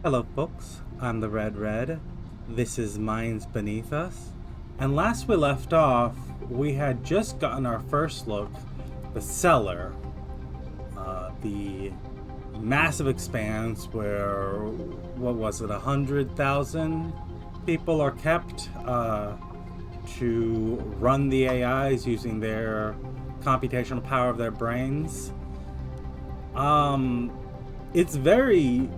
Hello folks, I'm the Red. This is Minds Beneath Us. And last we left off, we had just gotten our first look, the cellar. The massive expanse where, what was it, 100,000 people are kept to run the AIs using their computational power of their brains. It's very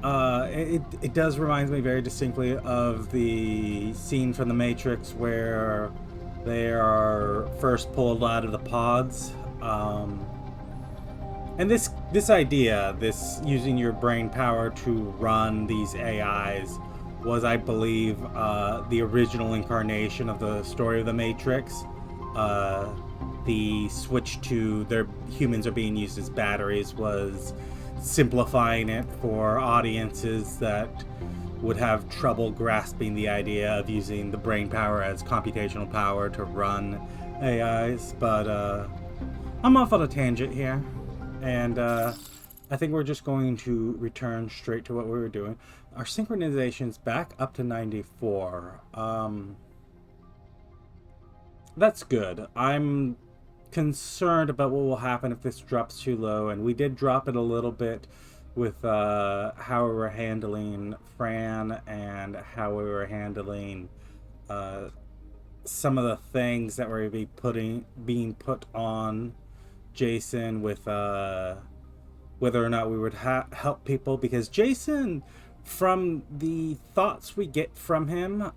it does remind me very distinctly of the scene from The Matrix where they are first pulled out of the pods. And this idea, this using your brain power to run these AIs, was, I believe, the original incarnation of the story of The Matrix. The switch to their humans are being used as batteries was simplifying it for audiences that would have trouble grasping the idea of using the brain power as computational power to run AIs. But I'm off on a tangent here, and I think we're just going to return straight to what we were doing. Our synchronization's back up to 94. That's good. I'm concerned about what will happen if this drops too low, and we did drop it a little bit with how we were handling Fran and how we were handling some of the things that were being put on Jason, with whether or not we would help people, because Jason, from the thoughts we get from him,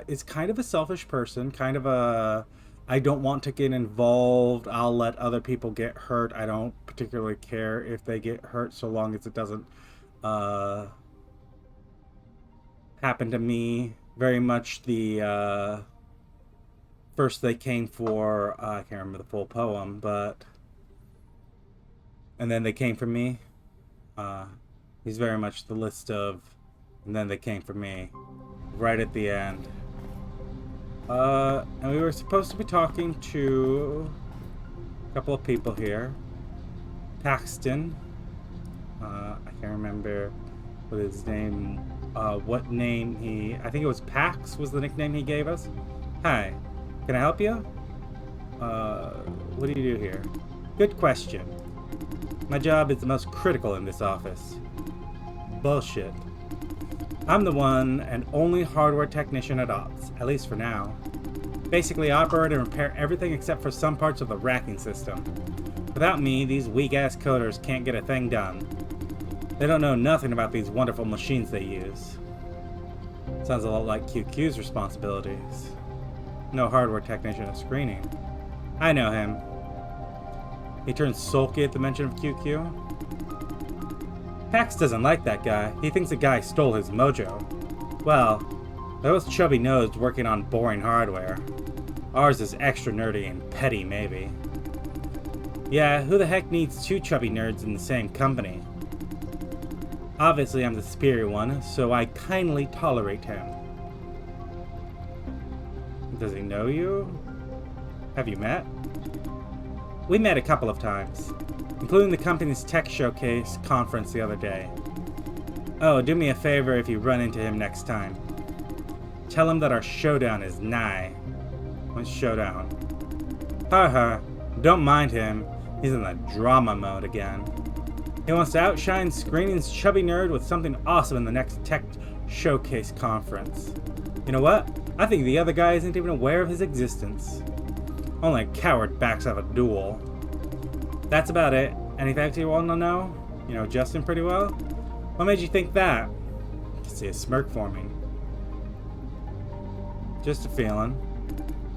is kind of a selfish person, kind of a I don't want to get involved. I'll let other people get hurt. I don't particularly care if they get hurt so long as it doesn't happen to me. Very much the first they came for, I can't remember the full poem, but and then they came for me. He's very much the list of and then they came for me right at the end. And we were supposed to be talking to a couple of people here. Paxton. I can't remember what his name, what name I think it was Pax was the nickname he gave us. Hi, can I help you? What do you do here? Good question. My job is the most critical in this office. Bullshit. I'm the one and only hardware technician at Ops, at least for now. Basically operate and repair everything except for some parts of the racking system. Without me, these weak-ass coders can't get a thing done. They don't know nothing about these wonderful machines they use. Sounds a lot like QQ's responsibilities. No hardware technician at screening. I know him. He turns sulky at the mention of QQ. Pax doesn't like that guy. He thinks the guy stole his mojo. Well, those chubby-nosed working on boring hardware. Ours is extra nerdy and petty, maybe. Yeah, who the heck needs two chubby nerds in the same company? Obviously, I'm the superior one, so I kindly tolerate him. Does he know you? Have you met? We met a couple of times, including the company's tech showcase conference the other day. Oh, do me a favor if you run into him next time. Tell him that our showdown is nigh. What's showdown? Haha, don't mind him. He's in the drama mode again. He wants to outshine Screening's chubby nerd with something awesome in the next tech showcase conference. You know what? I think the other guy isn't even aware of his existence. Only a coward backs out of a duel. That's about it. Anything else you want to know? You know Justin pretty well? What made you think that? I can see a smirk forming. Just a feeling.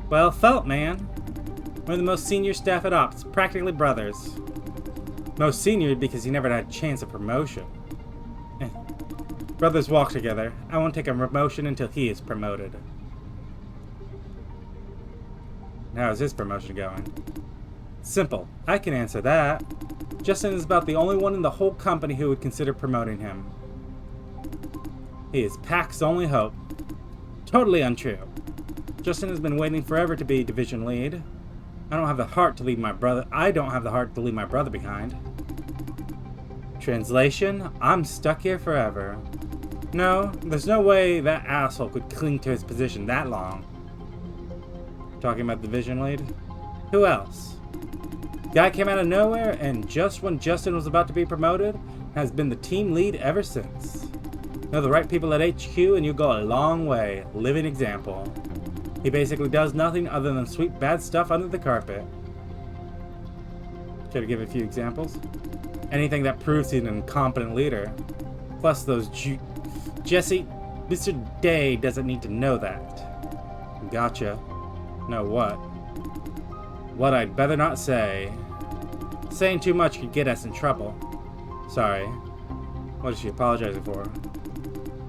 Well felt, man. One of the most senior staff at Ops, practically brothers. Most senior because he never had a chance of promotion. Brothers walk together. I won't take a promotion until he is promoted. How's his promotion going? Simple. I can answer that. Justin is about the only one in the whole company who would consider promoting him. He is Pax's only hope. Totally untrue. Justin has been waiting forever to be division lead. I don't have the heart to leave my brother behind. Translation, I'm stuck here forever. No, there's no way that asshole could cling to his position that long. Talking about the vision lead? Who else? Guy came out of nowhere, and just when Justin was about to be promoted, has been the team lead ever since. Know the right people at HQ and you go a long way. Living example. He basically does nothing other than sweep bad stuff under the carpet. Care to give a few examples? Anything that proves he's an incompetent leader. Plus those Jesse, Mr. Day doesn't need to know that. Gotcha. Know what? What I'd better not say. Saying too much could get us in trouble. Sorry. What is she apologizing for?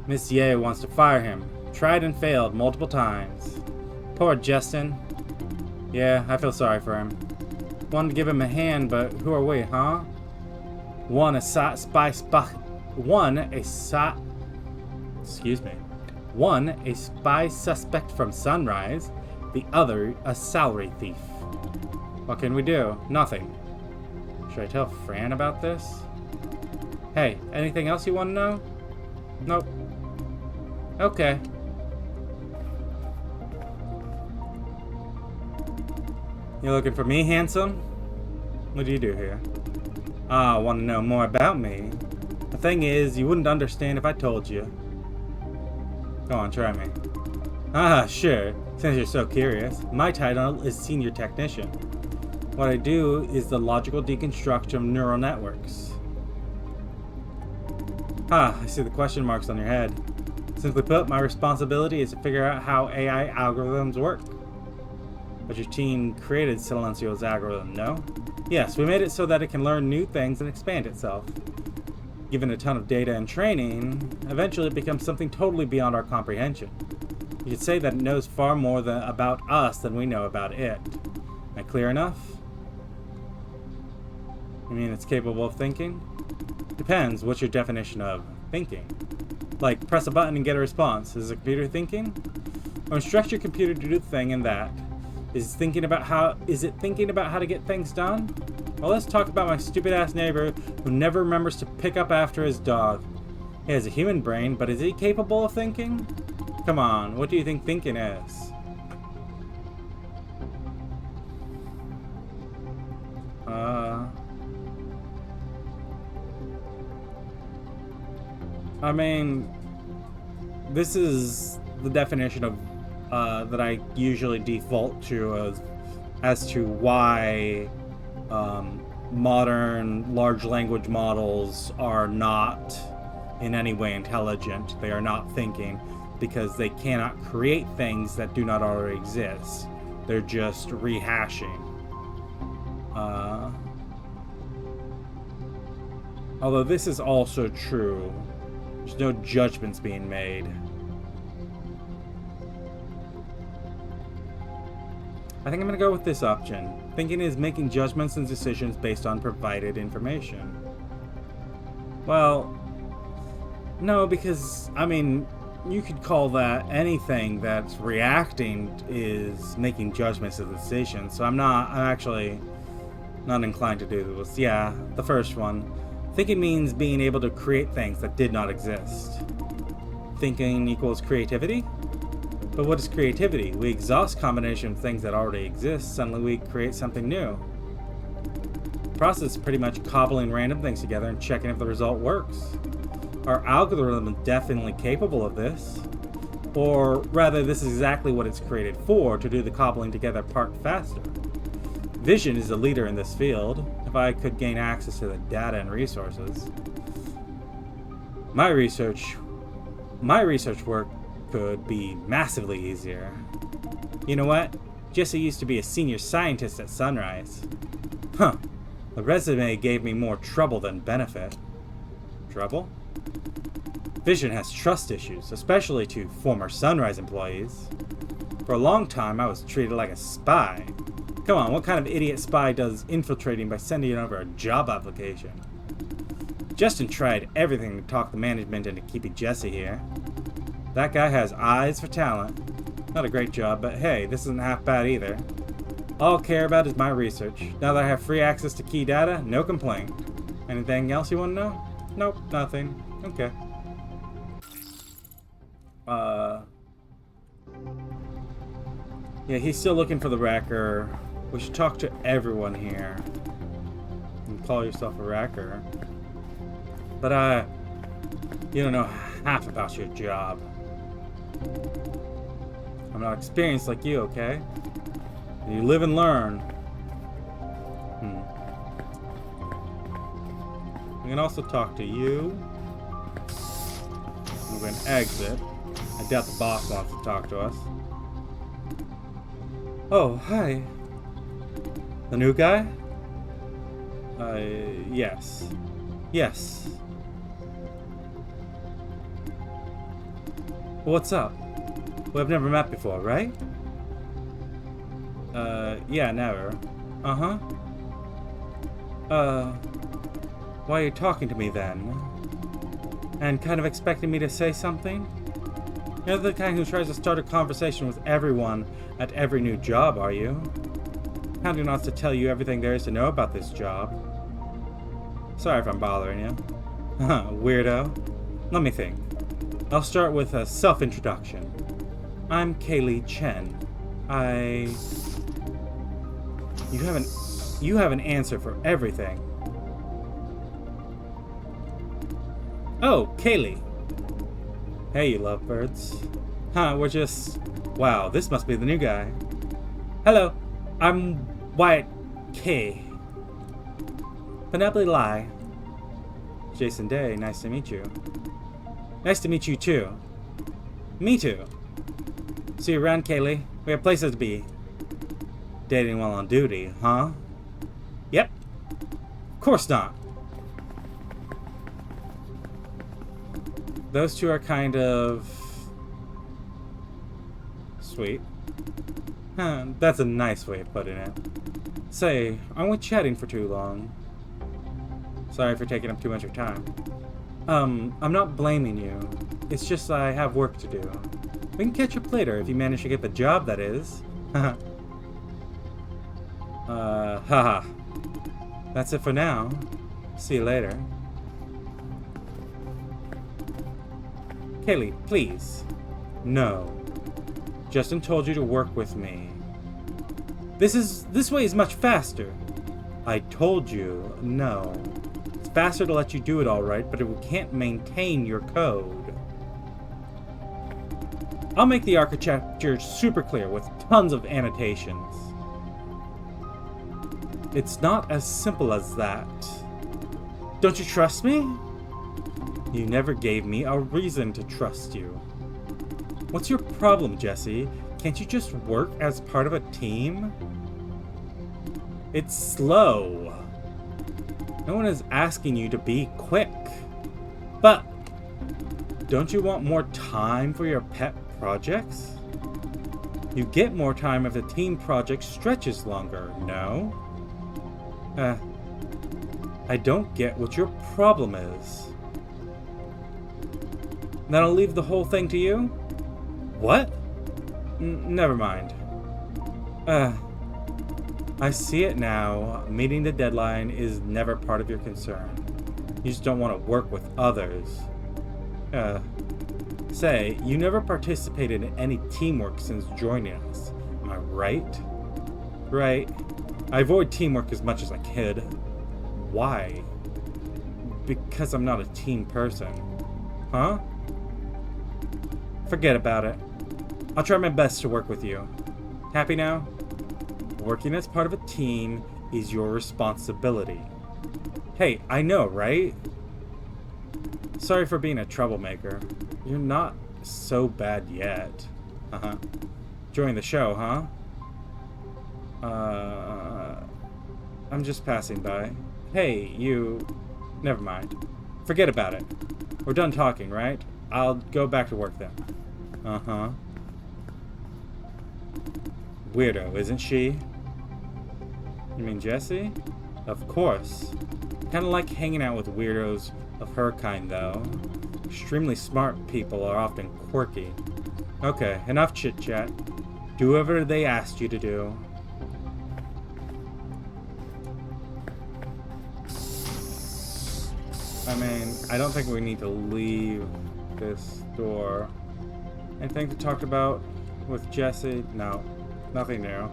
Miss Ye wants to fire him. Tried and failed multiple times. Poor Justin. Yeah, I feel sorry for him. Wanted to give him a hand, but who are we, huh? One a spy suspect from Sunrise, the other a salary thief. What can we do? Nothing. Should I tell Fran about this? Hey, anything else you want to know? Nope. Okay. You looking for me, handsome? What do you do here? Ah, want to know more about me? The thing is, you wouldn't understand if I told you. Go on, try me. Ah, sure. Since you're so curious, my title is Senior Technician. What I do is the logical deconstruction of neural networks. Ah, I see the question marks on your head. Simply put, my responsibility is to figure out how AI algorithms work. But your team created Silencio's algorithm, no? Yes, we made it so that it can learn new things and expand itself. Given a ton of data and training, eventually it becomes something totally beyond our comprehension. You could say that it knows far more about us than we know about it. Am I clear enough? You mean it's capable of thinking? Depends, what's your definition of thinking? Like, press a button and get a response. Is a computer thinking? Or instruct your computer to do the thing and that. Is it thinking about how to get things done? Well, let's talk about my stupid ass neighbor who never remembers to pick up after his dog. He has a human brain, but is he capable of thinking? Come on, what do you think thinking is? I mean, this is the definition of that I usually default to as to why modern large language models are not in any way intelligent. They are not thinking because they cannot create things that do not already exist. They're just rehashing. Although this is also true, there's no judgments being made. I think I'm going to go with this option. Thinking is making judgments and decisions based on provided information. Well, no, because, I mean, you could call that anything that's reacting is making judgments and decisions. So I'm actually not inclined to do this. Yeah, the first one. Thinking means being able to create things that did not exist. Thinking equals creativity? But what is creativity? We exhaust combination of things that already exist, suddenly we create something new. The process is pretty much cobbling random things together and checking if the result works. Our algorithm is definitely capable of this. Or rather, this is exactly what it's created for, to do the cobbling together part faster. Vision is a leader in this field. If I could gain access to the data and resources, my research work could be massively easier. You know what? Jesse used to be a senior scientist at Sunrise. Huh. The resume gave me more trouble than benefit. Trouble? Vision has trust issues, especially to former Sunrise employees. For a long time, I was treated like a spy. Come on, what kind of idiot spy does infiltrating by sending over a job application? Justin tried everything to talk the management into keeping Jesse here. That guy has eyes for talent. Not a great job, but hey, this isn't half bad either. All I care about is my research. Now that I have free access to key data, no complaint. Anything else you want to know? Nope, nothing. Okay. Yeah, he's still looking for the wrecker. We should talk to everyone here. You call yourself a wrecker. But, you don't know half about your job. I'm not experienced like you, okay? You live and learn. We can also talk to you. We're going to exit. I doubt the boss wants to talk to us. Oh, hi. The new guy? Yes. Yes. What's up? We've never met before, right? Yeah, never. Uh-huh. Why are you talking to me then? And kind of expecting me to say something? You're the kind who tries to start a conversation with everyone at every new job, are you? Counting on us to tell you everything there is to know about this job. Sorry if I'm bothering you. Weirdo. Let me think. I'll start with a self-introduction. I'm Kaylee Chen. You have an answer for everything. Oh, Kaylee. Hey, you lovebirds. We're just... Wow, this must be the new guy. Hello, I'm Wyatt K. Penelope Lai. Jason Day, nice to meet you. Nice to meet you too. Me too. See you around, Kaylee. We have places to be. Dating while on duty, huh? Yep. Of course not. Those two are kind of... sweet. That's a nice way of putting it. Say, aren't we chatting for too long? Sorry for taking up too much of your time. I'm not blaming you. It's just I have work to do. We can catch up later if you manage to get the job, that is. Haha. That's it for now. See you later. Kaylee, please. No. Justin told you to work with me. This way is much faster. I told you, no. It's faster to let you do it alright, but we can't maintain your code. I'll make the architecture super clear with tons of annotations. It's not as simple as that. Don't you trust me? You never gave me a reason to trust you. What's your problem, Jesse? Can't you just work as part of a team? It's slow. No one is asking you to be quick. But don't you want more time for your pet projects? You get more time if the team project stretches longer, no? I don't get what your problem is. Then I'll leave the whole thing to you? What? Never mind. I see it now. Meeting the deadline is never part of your concern. You just don't want to work with others. Say, you never participated in any teamwork since joining us. Am I right? Right. I avoid teamwork as much as I could. Why? Because I'm not a team person. Huh? Forget about it. I'll try my best to work with you. Happy now? Working as part of a team is your responsibility. Hey, I know, right? Sorry for being a troublemaker. You're not so bad yet. Enjoying the show, huh? I'm just passing by. Hey, you... Never mind. Forget about it. We're done talking, right? I'll go back to work then. Weirdo, isn't she? You mean Jessie? Of course. Kinda like hanging out with weirdos of her kind, though. Extremely smart people are often quirky. Okay, enough chit-chat. Do whatever they asked you to do. I mean, I don't think we need to leave this door. Anything to talk about with Jesse? No, nothing new.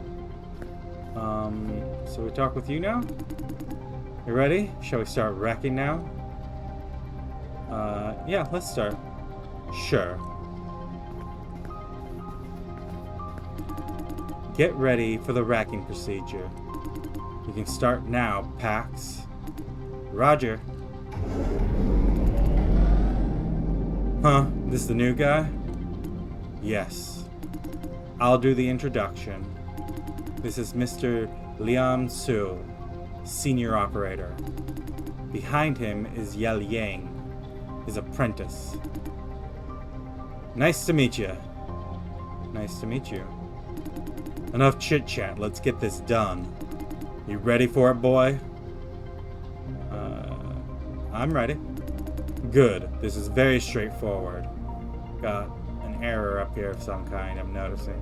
So we talk with you now? You ready? Shall we start wrecking now? Yeah, let's start. Sure. Get ready for the racking procedure. You can start now, Pax. Roger. Huh? This the new guy? Yes. I'll do the introduction. This is Mr. Liam Su, Senior Operator. Behind him is Yel Yang, his apprentice. Nice to meet you. Nice to meet you. Enough chit-chat, let's get this done. You ready for it, boy? I'm ready. Good, this is very straightforward. Got an error up here of some kind, I'm noticing.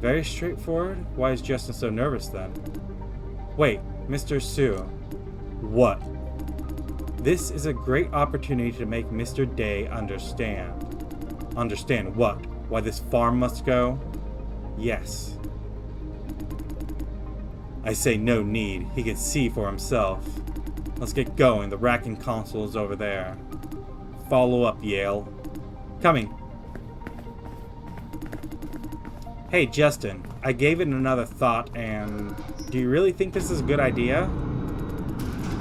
Very straightforward? Why is Justin so nervous then? Wait, Mr. Su. What? This is a great opportunity to make Mr. Day understand. Understand what? Why this farm must go? Yes. I say no need. He can see for himself. Let's get going. The racking console is over there. Follow up, Yale. Coming. Hey, Justin. I gave it another thought, and do you really think this is a good idea?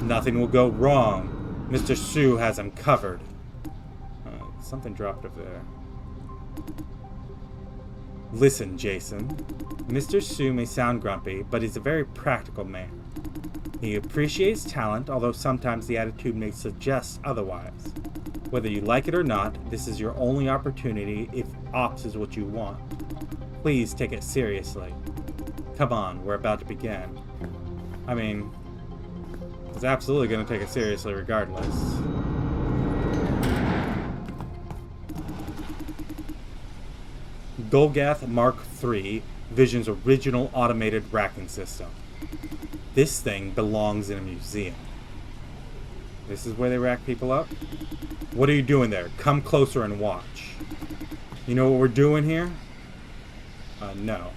Nothing will go wrong. Mr. Su has him covered. Something dropped over there. Listen, Jason. Mr. Su may sound grumpy, but he's a very practical man. He appreciates talent, although sometimes the attitude may suggest otherwise. Whether you like it or not, this is your only opportunity if ops is what you want. Please take it seriously. Come on, we're about to begin. I mean, I was absolutely going to take it seriously regardless. Golgath Mark III, Vision's original automated racking system. This thing belongs in a museum. This is where they rack people up? What are you doing there? Come closer and watch. You know what we're doing here? No.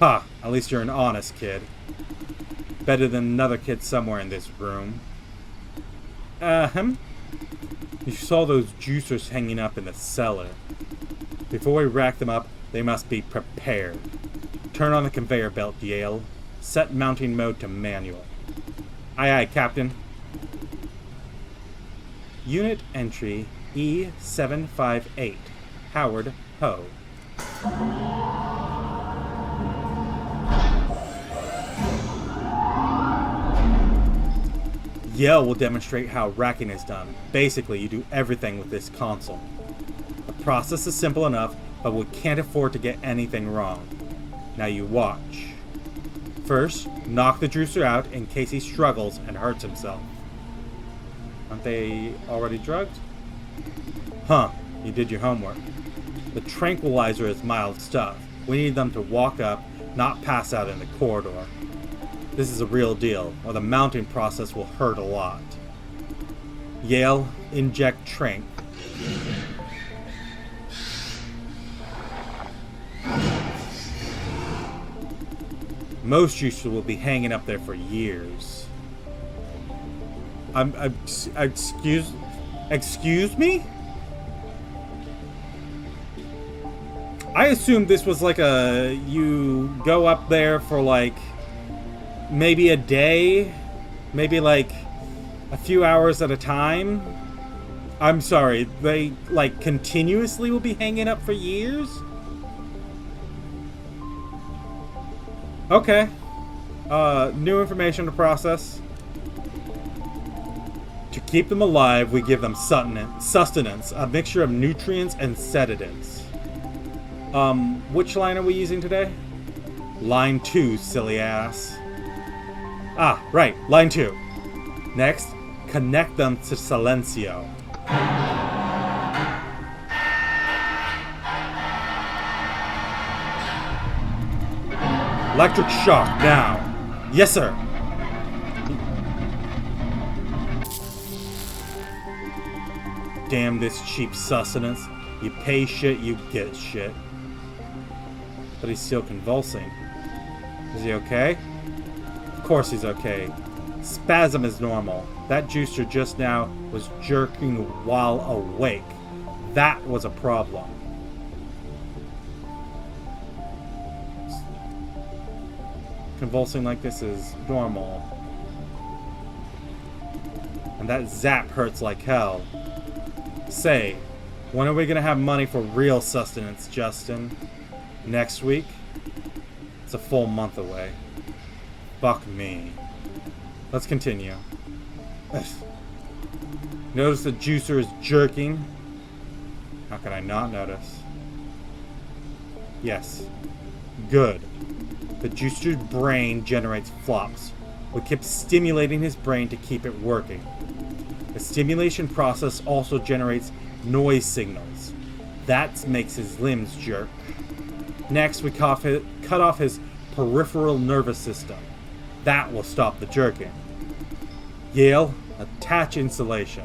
Ha! At least you're an honest kid. Better than another kid somewhere in this room. You saw those juicers hanging up in the cellar. Before we rack them up, they must be prepared. Turn on the conveyor belt, Yale. Set mounting mode to manual. Aye aye, Captain. Unit entry E758. Howard Ho. Yale will demonstrate how racking is done. Basically, you do everything with this console. The process is simple enough, but we can't afford to get anything wrong. Now you watch. First, knock the juicer out in case he struggles and hurts himself. Aren't they already drugged? Huh, you did your homework. The tranquilizer is mild stuff. We need them to walk up, not pass out in the corridor. This is a real deal, or the mounting process will hurt a lot. Yale, inject tranq. Most juicers will be hanging up there for years. Excuse me? I assumed this was like you go up there for like maybe a day, maybe like a few hours at a time. I'm sorry, they like continuously will be hanging up for years? Okay. New information to process. To keep them alive, we give them sustenance, a mixture of nutrients and sedatives. Which line are we using today? Line 2, silly ass. Ah, right, line 2. Next, connect them to Silencio. Electric shock, now. Yes, sir. Damn this cheap sustenance. You pay shit, you get shit. But he's still convulsing. Is he okay? Of course he's okay. Spasm is normal. That juicer just now was jerking while awake. That was a problem. Convulsing like this is normal. And that zap hurts like hell. Say, when are we gonna have money for real sustenance, Justin? Next week? It's a full month away. Fuck me. Let's continue. Notice the juicer is jerking. How can I not notice? Yes. Good. The juicer's brain generates flops. We keep stimulating his brain to keep it working. The stimulation process also generates noise signals. That makes his limbs jerk. Next, we cut off his peripheral nervous system. That will stop the jerking. Yale, attach insulation.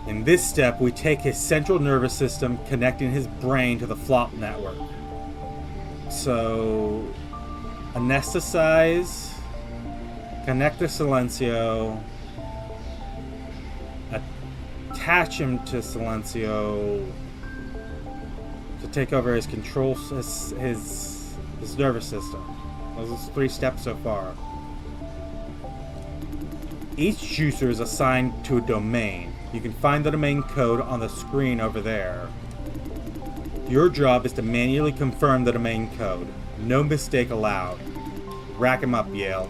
In this step, we take his central nervous system, connecting his brain to the flop network. So, anesthetize, connect the silencio, attach him to silencio to take over his control, his nervous system. Those are 3 steps so far. Each juicer is assigned to a domain. You can find the domain code on the screen over there. Your job is to manually confirm the domain code. No mistake allowed. Rack him up, Yale.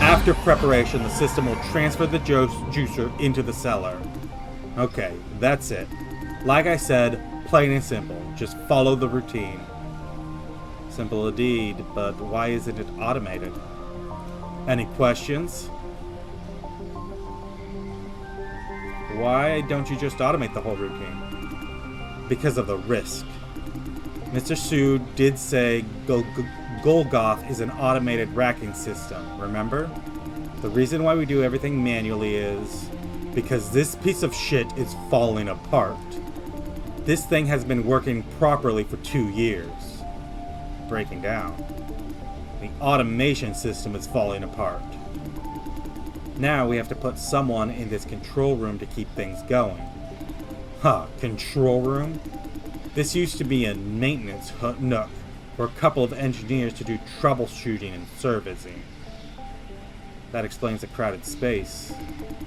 After preparation, the system will transfer the juicer into the cellar. Okay, that's it. Like I said, plain and simple. Just follow the routine. Simple indeed, but why isn't it automated? Any questions? Why don't you just automate the whole routine? Because of the risk. Mr. Sue did say Golgoth is an automated racking system, remember? The reason why we do everything manually is because this piece of shit is falling apart. This thing has been working properly for 2 years. Breaking down. The automation system is falling apart. Now we have to put someone in this control room to keep things going. Huh, control room? This used to be a maintenance nook for a couple of engineers to do troubleshooting and servicing. That explains the crowded space.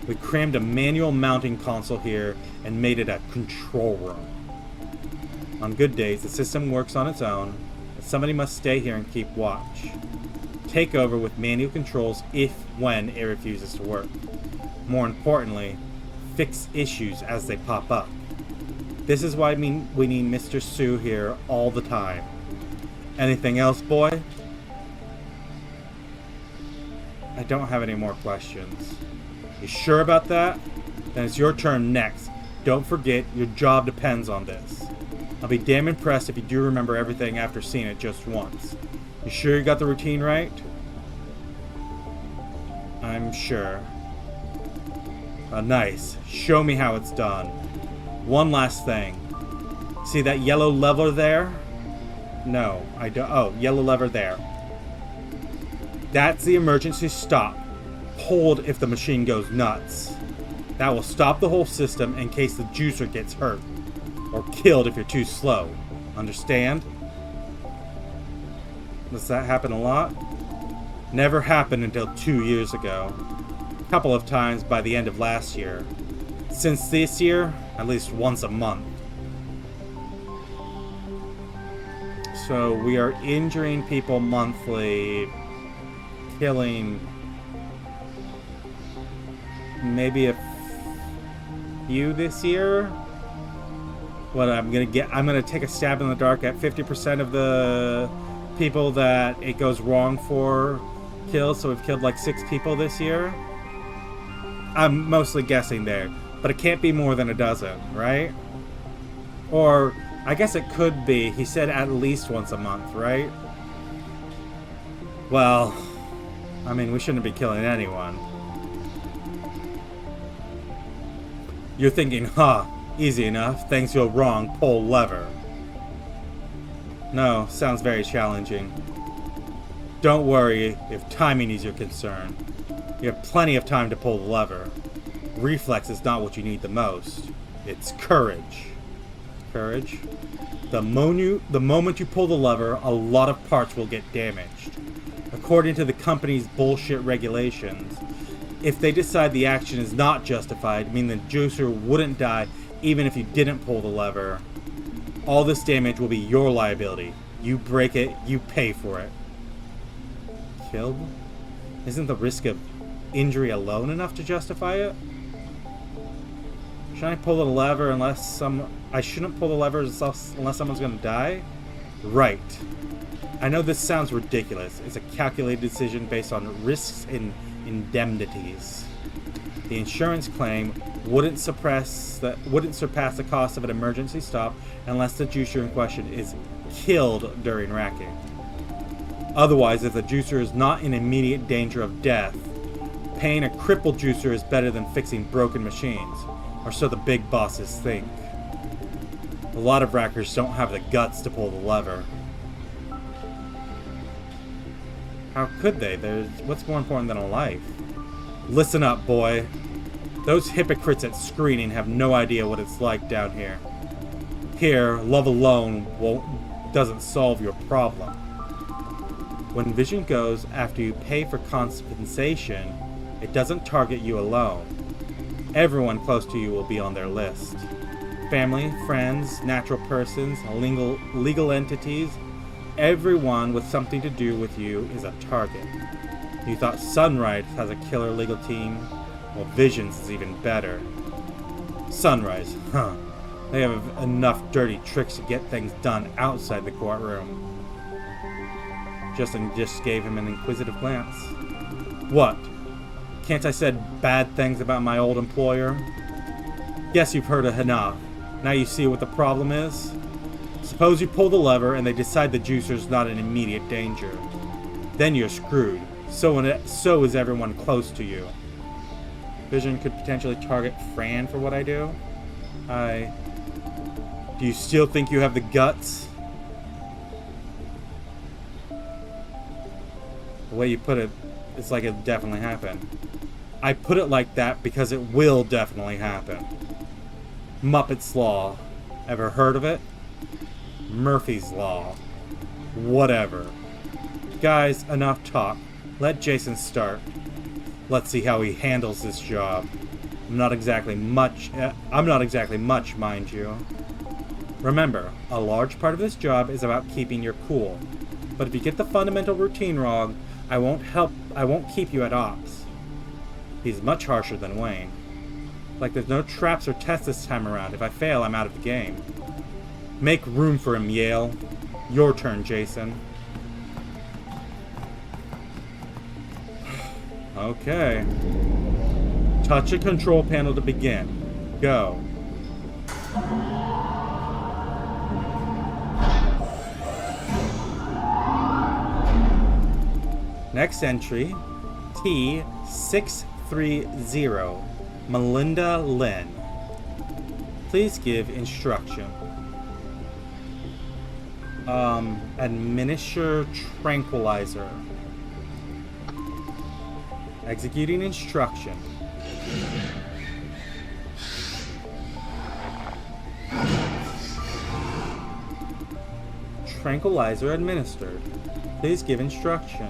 We crammed a manual mounting console here and made it a control room. On good days, the system works on its own, but somebody must stay here and keep watch. Take over with manual controls when it refuses to work. More importantly, fix issues as they pop up. This is why we need Mr. Sue here all the time. Anything else, boy? I don't have any more questions. You sure about that? Then it's your turn next. Don't forget, your job depends on this. I'll be damn impressed if you do remember everything after seeing it just once. You sure you got the routine right? I'm sure. Nice. Show me how it's done. One last thing. See that yellow lever there? No, I don't. Oh, yellow lever there. That's the emergency stop. Hold if the machine goes nuts. That will stop the whole system in case the juicer gets hurt. Or killed if you're too slow. Understand? Does that happen a lot? Never happened until 2 years ago. A couple of times by the end of last year. Since this year, at least once a month. So we are injuring people monthly, killing maybe a few this year. What I'm gonna take a stab in the dark at 50% of the people that it goes wrong for kills. So we've killed like 6 people this year. I'm mostly guessing there, but it can't be more than a dozen, right? Or I guess it could be. He said at least once a month, right? Well, I mean, we shouldn't be killing anyone. You're thinking, huh, easy enough. Things go wrong, pull lever. No, sounds very challenging. Don't worry if timing is your concern. You have plenty of time to pull the lever. Reflex is not what you need the most. It's courage. Courage? The moment you pull the lever, a lot of parts will get damaged. According to the company's bullshit regulations, if they decide the action is not justified, meaning the juicer wouldn't die even if you didn't pull the lever, all this damage will be your liability. You break it, you pay for it. Killed? Isn't the risk of injury alone enough to justify it? Should I pull the lever I shouldn't pull the lever unless someone's gonna die? Right. I know this sounds ridiculous. It's a calculated decision based on risks and indemnities. The insurance claim wouldn't surpass the cost of an emergency stop unless the juicer in question is killed during racking. Otherwise, if the juicer is not in immediate danger of death, paying a crippled juicer is better than fixing broken machines, or so the big bosses think. A lot of rackers don't have the guts to pull the lever. How could they? What's more important than a life? Listen up, boy. Those hypocrites at screening have no idea what it's like down here. Here, love alone doesn't solve your problem. When vision goes after you pay for compensation, it doesn't target you alone. Everyone close to you will be on their list. Family, friends, natural persons, legal entities, everyone with something to do with you is a target. You thought Sunrise has a killer legal team? Well, Visions is even better. Sunrise, huh? They have enough dirty tricks to get things done outside the courtroom. Justin just gave him an inquisitive glance. What? Can't I said bad things about my old employer? Guess you've heard enough. Now you see what the problem is? Suppose you pull the lever and they decide the juicer's not in immediate danger. Then you're screwed. So is everyone close to you. Vision could potentially target Fran for what I do. Do you still think you have the guts? The way you put it, it's like it'll definitely happen. I put it like that because it will definitely happen. Muppet's Law. Ever heard of it? Murphy's Law. Whatever. Guys, enough talk. Let Jason start. Let's see how he handles this job. I'm not exactly much, mind you. Remember, a large part of this job is about keeping your cool. But if you get the fundamental routine wrong, I won't keep you at ops. He's much harsher than Wayne. Like there's no traps or tests this time around. If I fail, I'm out of the game. Make room for him, Yale. Your turn, Jason. Okay. Touch a control panel to begin. Go. Next entry, T-630, Melinda Lynn. Please give instruction. Administer tranquilizer. Executing instruction. Tranquilizer administered. Please give instruction.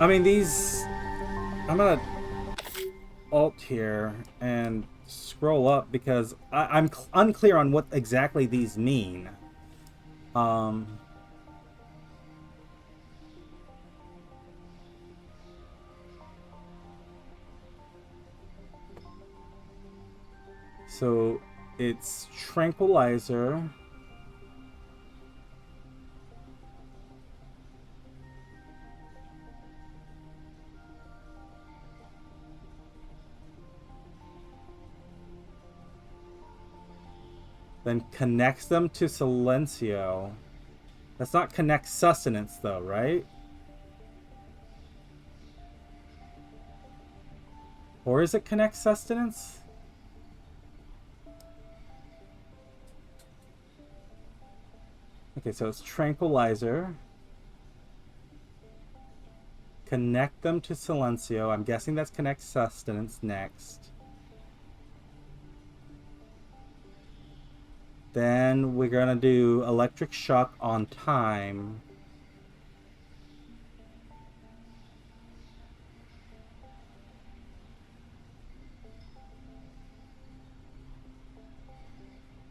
I mean, I'm gonna alt here and scroll up because I'm unclear on what exactly these mean. So it's tranquilizer. Then connects them to Silencio. That's not connect sustenance though, right? Or is it connect sustenance? Okay, so it's tranquilizer. Connect them to Silencio. I'm guessing that's connect sustenance next. Then we're gonna do electric shock on time.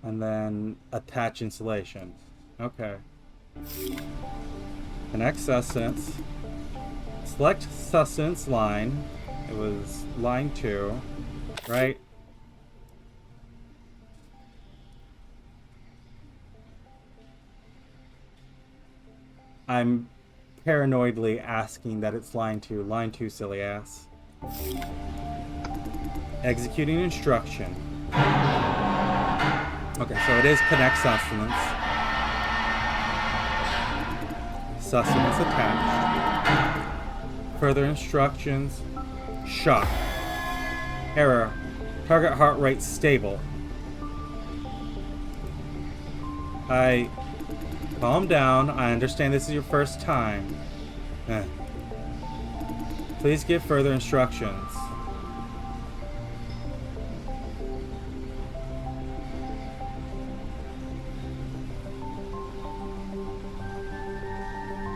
And then attach insulation. Okay. Connect sustenance. Select sustenance line. It was line 2, right? I'm paranoidly asking that it's line 2. Line 2, silly ass. Executing instruction. Okay, so it is connect sustenance. Sustenance attached. Further instructions. Shock. Error. Target heart rate stable. Calm down. I understand this is your first time. Please give further instructions.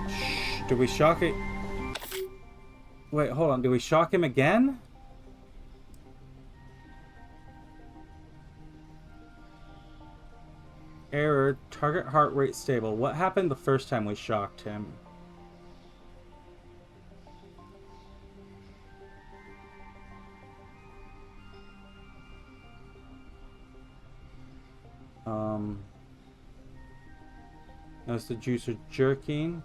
Shh. Do we shock it? Wait, hold on. Do we shock him again? Error, target heart rate stable. What happened the first time we shocked him? Notice the juicer jerking.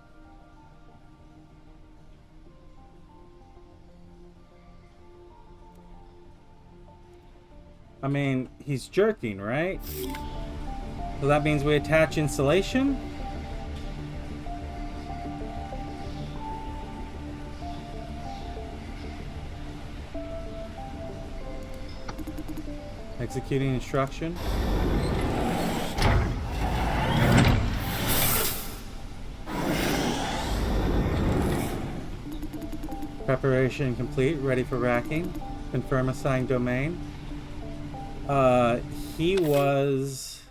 I mean, he's jerking, right? So that means we attach insulation? Executing instruction. Preparation complete, ready for racking. Confirm assigned domain. He was...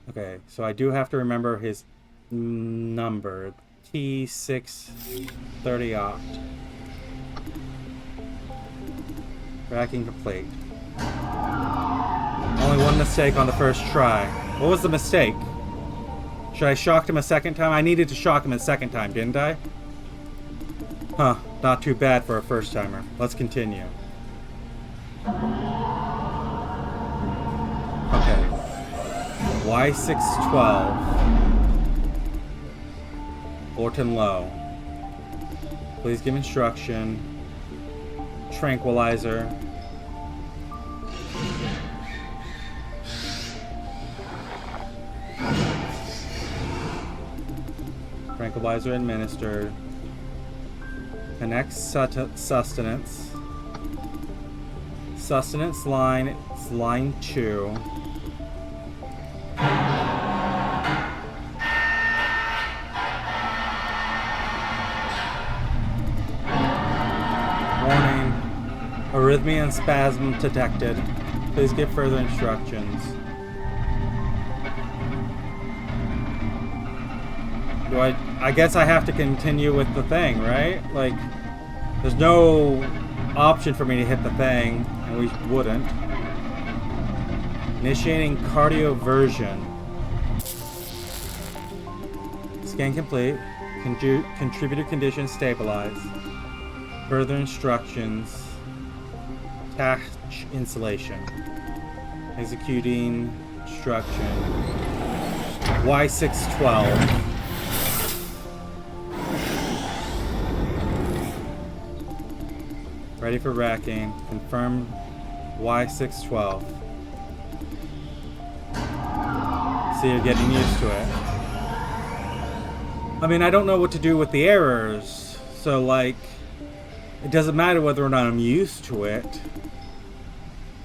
Okay, so I do have to remember his number. T630 opt. Racking complete. Only one mistake on the first try. What was the mistake? Should I shock him a second time? I needed to shock him a second time, didn't I? Huh, not too bad for a first timer. Let's continue. Okay. Y612. Orton low. Please give instruction. Tranquilizer. Tranquilizer administered. Connect sustenance. Sustenance line, it's line 2. Warning. Arrhythmia and spasm detected. Please give further instructions. I guess I have to continue with the thing, right? Like, there's no option for me to hit the thing, and we wouldn't. Initiating cardioversion. Scan complete. Contributor condition stabilized. Further instructions. Attach insulation. Executing instruction. Y612. Ready for racking. Confirm Y612. So you're getting used to it. I mean, I don't know what to do with the errors. So, like, it doesn't matter whether or not I'm used to it.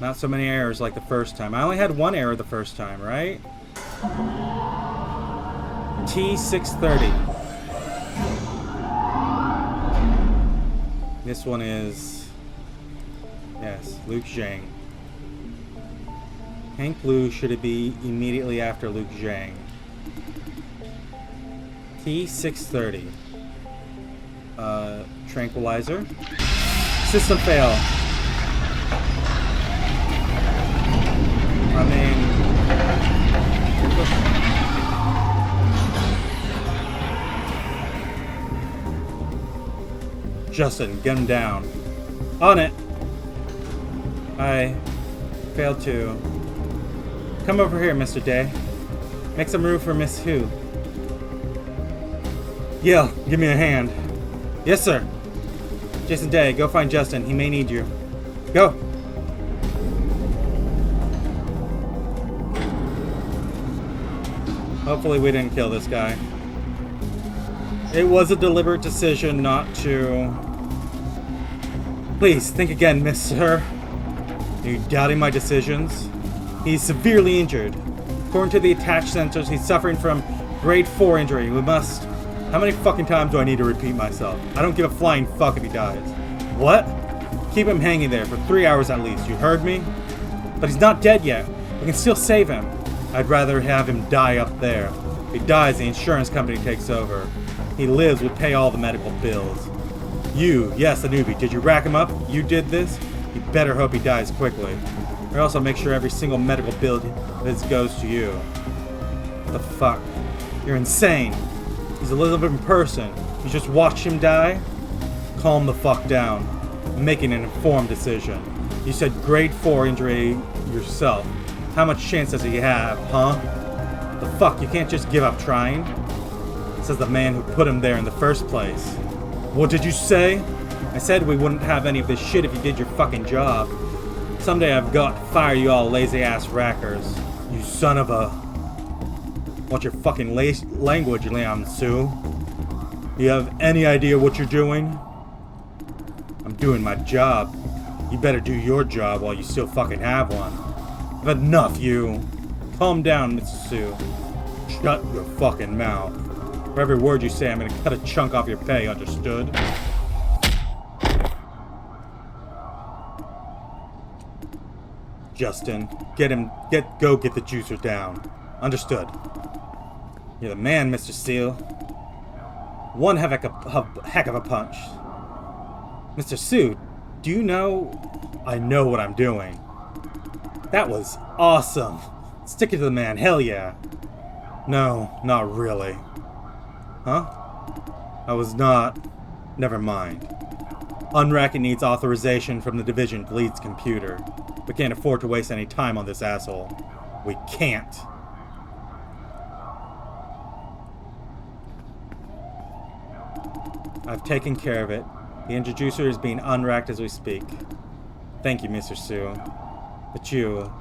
Not so many errors like the first time. I only had one error the first time, right? T-630. This one is... Yes, Luke Zhang. Hank Blue should it be immediately after Luke Zhang. T-630. Tranquilizer. System fail. I mean... Justin, get him down. On it! I failed to... Come over here, Mr. Day. Make some room for Miss Who. Yell, give me a hand. Yes, sir. Jason Day, go find Justin. He may need you. Go. Hopefully we didn't kill this guy. It was a deliberate decision not to... Please, think again, mister. Are you doubting my decisions? He's severely injured. According to the attached sensors, he's suffering from grade 4 injury. We must... How many fucking times do I need to repeat myself? I don't give a flying fuck if he dies. What? Keep him hanging there for 3 hours at least. You heard me? But he's not dead yet. We can still save him. I'd rather have him die up there. If he dies, the insurance company takes over. He lives, would pay all the medical bills. You, yes, the newbie, did you rack him up? You did this? You better hope he dies quickly. Or else I'll make sure every single medical bill this goes to you. What the fuck? You're insane. He's a living person. You just watch him die? Calm the fuck down. I'm making an informed decision. You said grade 4 injury yourself. How much chance does he have, huh? The fuck, you can't just give up trying? Says the man who put him there in the first place. What did you say? I said we wouldn't have any of this shit if you did your fucking job. Someday I've got to fire you all lazy-ass rackers. You son of a... What's your fucking language, Liam Sue? You have any idea what you're doing? I'm doing my job. You better do your job while you still fucking have one. I've had enough, you. Calm down, Mr. Sue. Shut your fucking mouth. For every word you say, I'm gonna cut a chunk off your pay, understood? Justin, get the juicer down. Understood. You're the man, Mr. Steele. One heck of a punch. Mr. Sue, do you know... I know what I'm doing. That was awesome. Stick it to the man, hell yeah. No, not really. Huh? I was not... Never mind. Unracking needs authorization from the division lead's computer. We can't afford to waste any time on this asshole. We can't. I've taken care of it. The introducer is being unracked as we speak. Thank you, Mr. Sue. But you...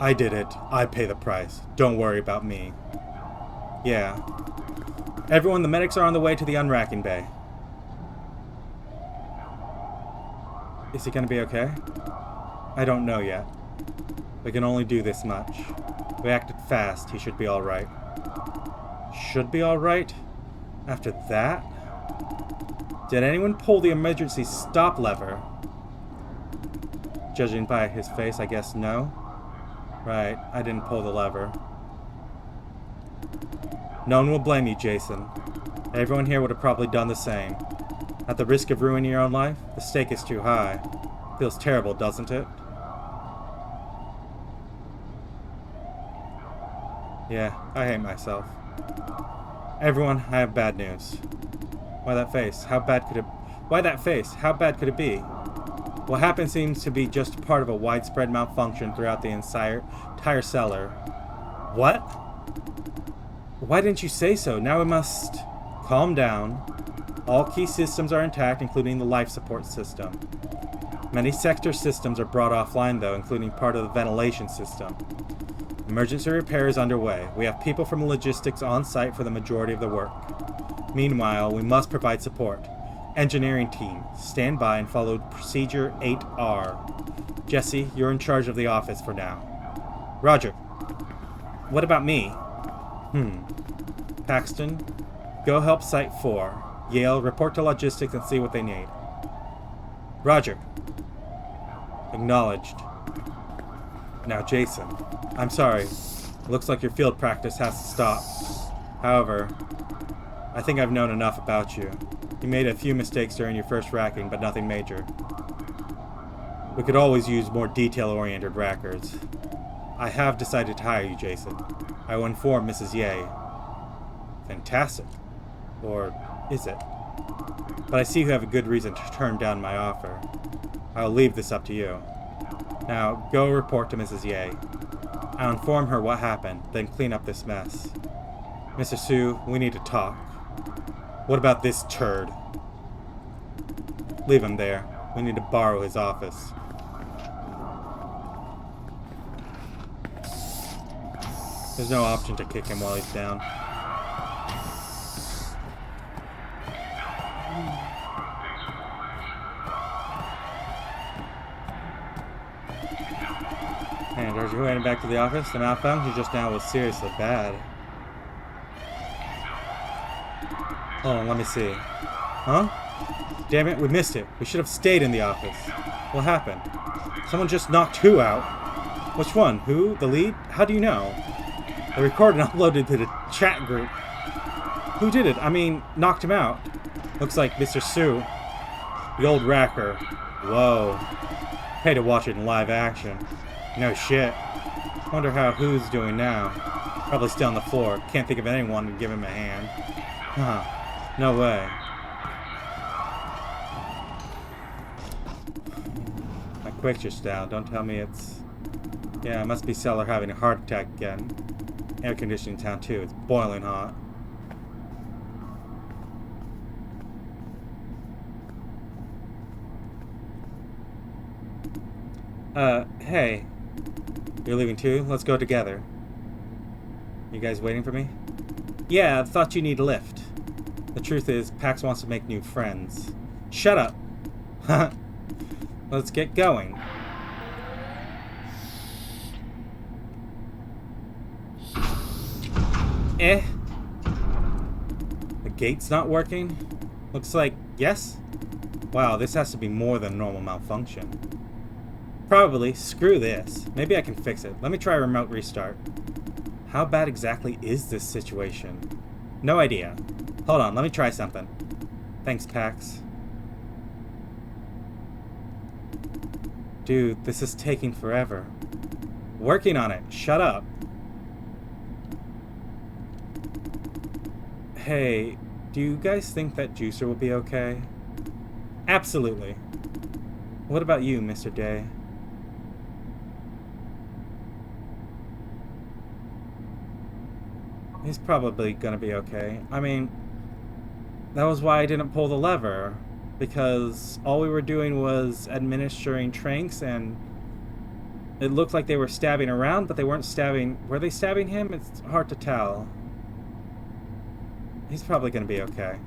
I did it. I pay the price. Don't worry about me. Yeah. Everyone, the medics are on the way to the unracking bay. Is he gonna be okay? I don't know yet. We can only do this much. We acted fast. He should be alright. Should be alright? After that? Did anyone pull the emergency stop lever? Judging by his face, I guess no. Right, I didn't pull the lever. No one will blame you, Jason. Everyone here would have probably done the same. At the risk of ruining your own life, the stake is too high. Feels terrible, doesn't it? Yeah, I hate myself. Everyone, I have bad news. Why that face? How bad could it... Why that face? How bad could it be? What happened seems to be just part of a widespread malfunction throughout the entire cellar. What? Why didn't you say so? Now we must... Calm down. All key systems are intact, including the life support system. Many sector systems are brought offline, though, including part of the ventilation system. Emergency repair is underway. We have people from logistics on site for the majority of the work. Meanwhile, we must provide support. Engineering team, stand by and follow Procedure 8R. Jesse, you're in charge of the office for now. Roger. What about me? Paxton, go help Site 4. Yale, report to logistics and see what they need. Roger. Acknowledged. Now, Jason, I'm sorry. Looks like your field practice has to stop. However, I think I've known enough about you. You made a few mistakes during your first racking, but nothing major. We could always use more detail-oriented rackers. I have decided to hire you, Jason. I will inform Mrs. Ye. Fantastic. Or is it? But I see you have a good reason to turn down my offer. I'll leave this up to you. Now, go report to Mrs. Ye. I'll inform her what happened, then clean up this mess. Mr. Sue, we need to talk. What about this turd? Leave him there. We need to borrow his office. There's no option to kick him while he's down. And are you heading back to the office? The malfunction just now was seriously bad. Oh, let me see. Huh? Damn it, we missed it. We should have stayed in the office. What happened? Someone just knocked who out? Which one? Who? The lead? How do you know? I recorded and uploaded to the chat group. Who did it? I mean, knocked him out. Looks like Mr. Sue. The old racker. Whoa. Pay to watch it in live action. No shit. Wonder how who's doing now. Probably still on the floor. Can't think of anyone to give him a hand. Huh. No way. I quit just now. Don't tell me it's... Yeah, it must be Cellar having a heart attack again. Air conditioning in town too. It's boiling hot. Hey. You're leaving too? Let's go together. You guys waiting for me? Yeah, I thought you need a lift. The truth is, Pax wants to make new friends. Shut up! Let's get going. The gate's not working? Looks like yes? Wow, this has to be more than a normal malfunction. Probably. Screw this. Maybe I can fix it. Let me try a remote restart. How bad exactly is this situation? No idea. Hold on, let me try something. Thanks, Pax. Dude, this is taking forever. Working on it. Shut up. Hey, do you guys think that Juicer will be okay? Absolutely. What about you, Mr. Day? He's probably gonna be okay. I mean, that was why I didn't pull the lever. Because all we were doing was administering tranks, and it looked like they were stabbing around, but they weren't stabbing... Were they stabbing him? It's hard to tell. He's probably gonna be okay.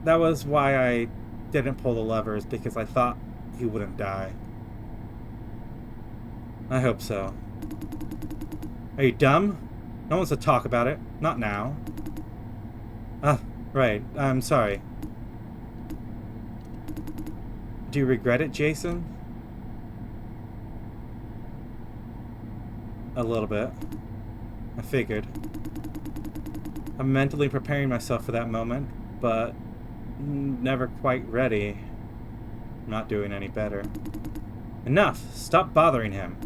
That was why I didn't pull the levers, because I thought he wouldn't die. I hope so. Are you dumb? No one wants to talk about it. Not now. Right. I'm sorry. Do you regret it, Jason? A little bit. I figured. I'm mentally preparing myself for that moment, but never quite ready. I'm not doing any better. Enough! Stop bothering him.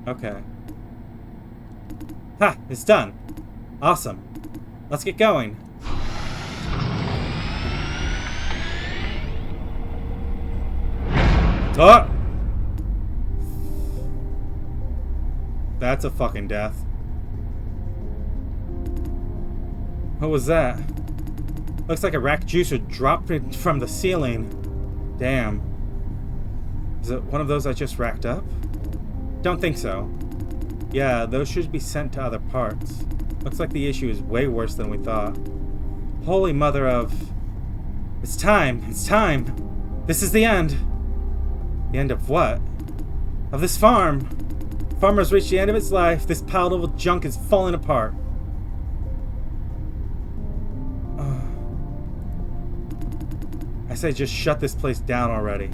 Okay. Ha! It's done! Awesome. Let's get going. Oh! That's a fucking death. What was that? Looks like a rack juicer dropped it from the ceiling. Damn. Is it one of those I just racked up? Don't think so. Yeah, those should be sent to other parts. Looks like the issue is way worse than we thought. Holy mother of... It's time! It's time! This is the end! The end of what? Of this farm! Farmer's reached the end of its life. This palatable junk is falling apart. I say just shut this place down already.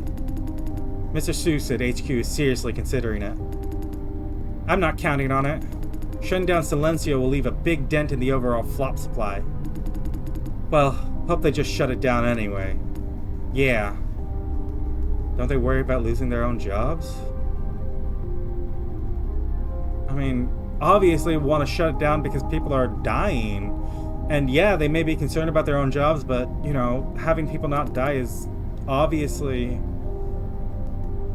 Mr. Sue said HQ is seriously considering it. I'm not counting on it. Shutting down Silencio will leave a big dent in the overall flop supply. Well, hope they just shut it down anyway. Yeah. Don't they worry about losing their own jobs? I mean, obviously want to shut it down because people are dying. And yeah, they may be concerned about their own jobs, but, you know, having people not die is obviously...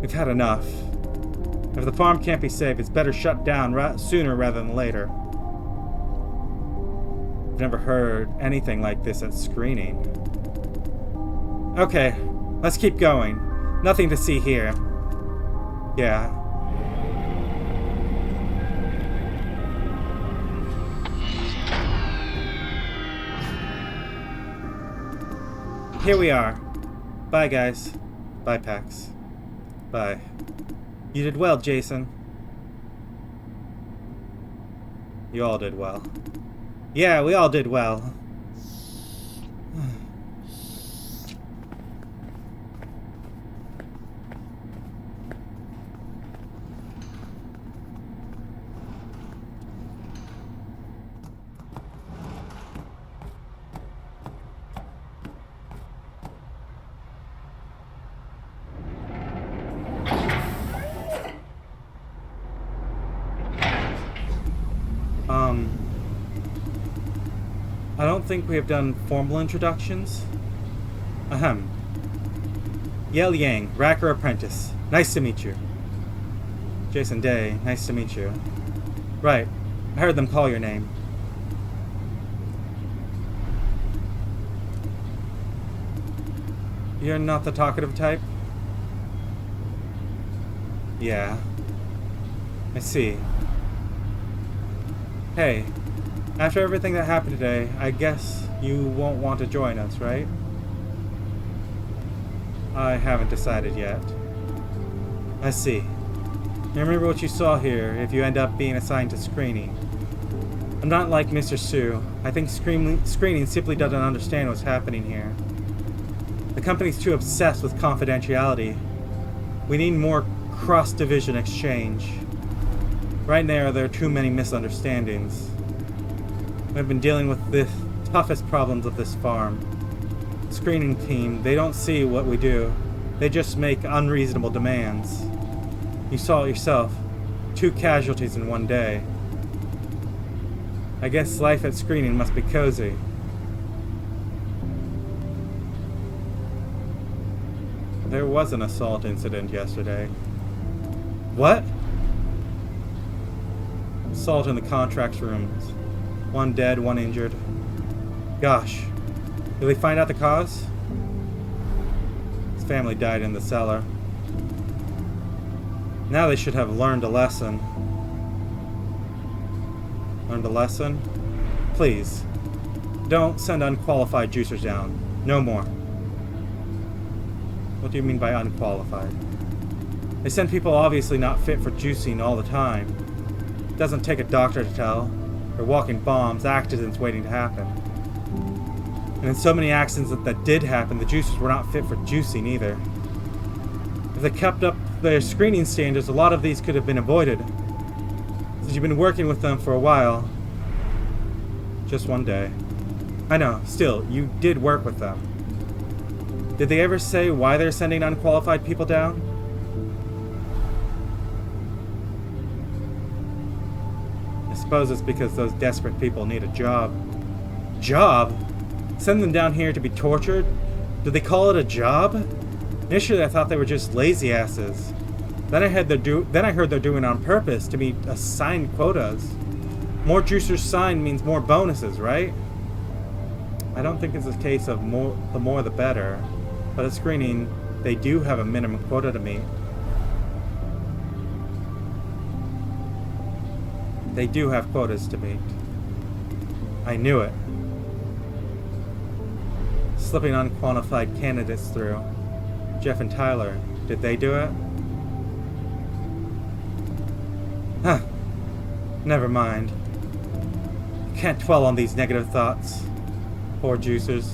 We've had enough. If the farm can't be saved, it's better shut down sooner rather than later. I've never heard anything like this at screening. Okay, let's keep going. Nothing to see here. Yeah. Here we are. Bye, guys. Bye, Pax. Bye. You did well, Jason. You all did well. Yeah, we all did well. I don't think we have done formal introductions. Ahem. Yell Yang, Racker Apprentice. Nice to meet you. Jason Day, nice to meet you. Right, I heard them call your name. You're not the talkative type? Yeah. I see. Hey, after everything that happened today, I guess you won't want to join us, right? I haven't decided yet. I see. Remember what you saw here if you end up being assigned to screening. I'm not like Mr. Sue. I think screening simply doesn't understand what's happening here. The company's too obsessed with confidentiality. We need more cross-division exchange. Right now, there are too many misunderstandings. We've been dealing with the toughest problems of this farm. Screening team, they don't see what we do. They just make unreasonable demands. You saw it yourself. 2 casualties in one day. I guess life at screening must be cozy. There was an assault incident yesterday. What? Assault in the contracts rooms. 1 dead, 1 injured. Gosh. Did they find out the cause? His family died in the cellar. Now they should have learned a lesson. Learned a lesson? Please. Don't send unqualified juicers down. No more. What do you mean by unqualified? They send people obviously not fit for juicing all the time. It doesn't take a doctor to tell. They're walking bombs, accidents waiting to happen. And in so many accidents that did happen, the juicers were not fit for juicing either. If they kept up their screening standards, a lot of these could have been avoided. Since you've been working with them for a while. Just 1 day. I know, still, you did work with them. Did they ever say why they're sending unqualified people down? I suppose it's because those desperate people need a job. Job? Send them down here to be tortured? Do they call it a job? Initially I thought they were just lazy asses. Then I heard they're doing it on purpose to meet assigned quotas. More juicers signed means more bonuses, right? I don't think it's a case of the more the better. But at screening, they do have a minimum quota to meet. They do have quotas to meet. I knew it. Slipping unqualified candidates through. Jeff and Tyler, did they do it? Huh. Never mind. Can't dwell on these negative thoughts. Poor juicers.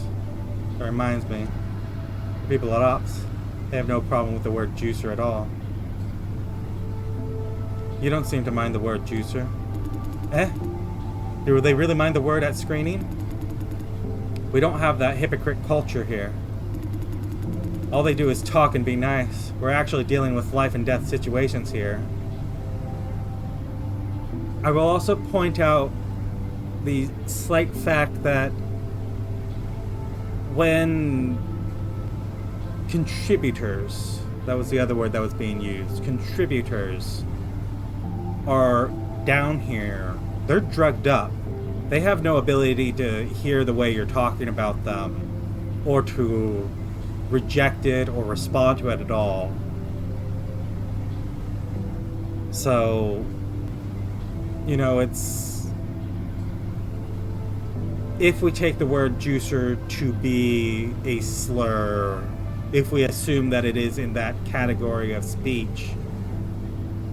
It reminds me. The people at Ops, they have no problem with the word juicer at all. You don't seem to mind the word juicer. Eh? Do they really mind the word at screening? We don't have that hypocrite culture here. All they do is talk and be nice. We're actually dealing with life and death situations here. I will also point out the slight fact that when contributors, that was the other word that was being used, contributors are down here, they're drugged up. They have no ability to hear the way you're talking about them, or to reject it or respond to it at all. So, you know, it's... if we take the word juicer to be a slur, if we assume that it is in that category of speech,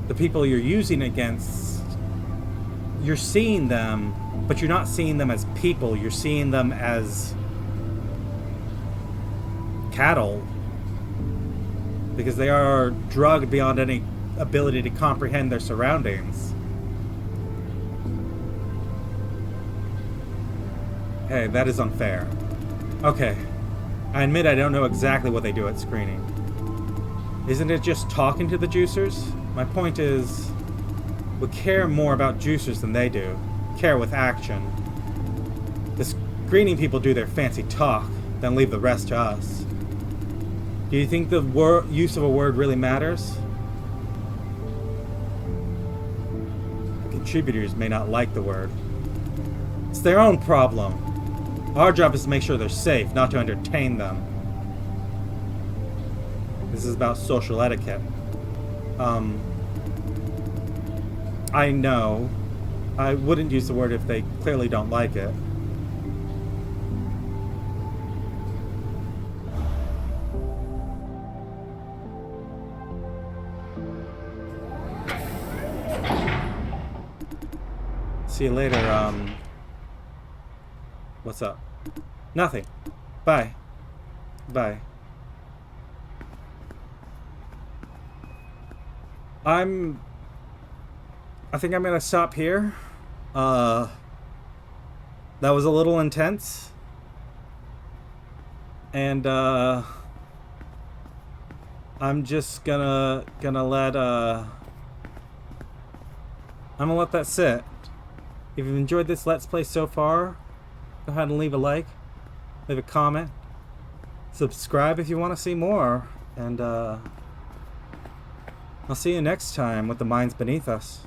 the people you're using against, you're seeing them, but you're not seeing them as people, you're seeing them as cattle, because they are drugged beyond any ability to comprehend their surroundings. Hey, that is unfair. Okay, I admit I don't know exactly what they do at screening. Isn't it just talking to the juicers? My point is, we care more about juicers than they do. Care with action. The screening people do their fancy talk, then leave the rest to us. Do you think the use of a word really matters? The contributors may not like the word. It's their own problem. Our job is to make sure they're safe, not to entertain them. This is about social etiquette. I know. I wouldn't use the word if they clearly don't like it. See you later, what's up? Nothing. Bye. Bye. I think I'm gonna stop here. That was a little intense. And, I'm just gonna let, I'm gonna let that sit. If you've enjoyed this Let's Play so far, go ahead and leave a like, leave a comment, subscribe if you want to see more, and I'll see you next time with the minds beneath us.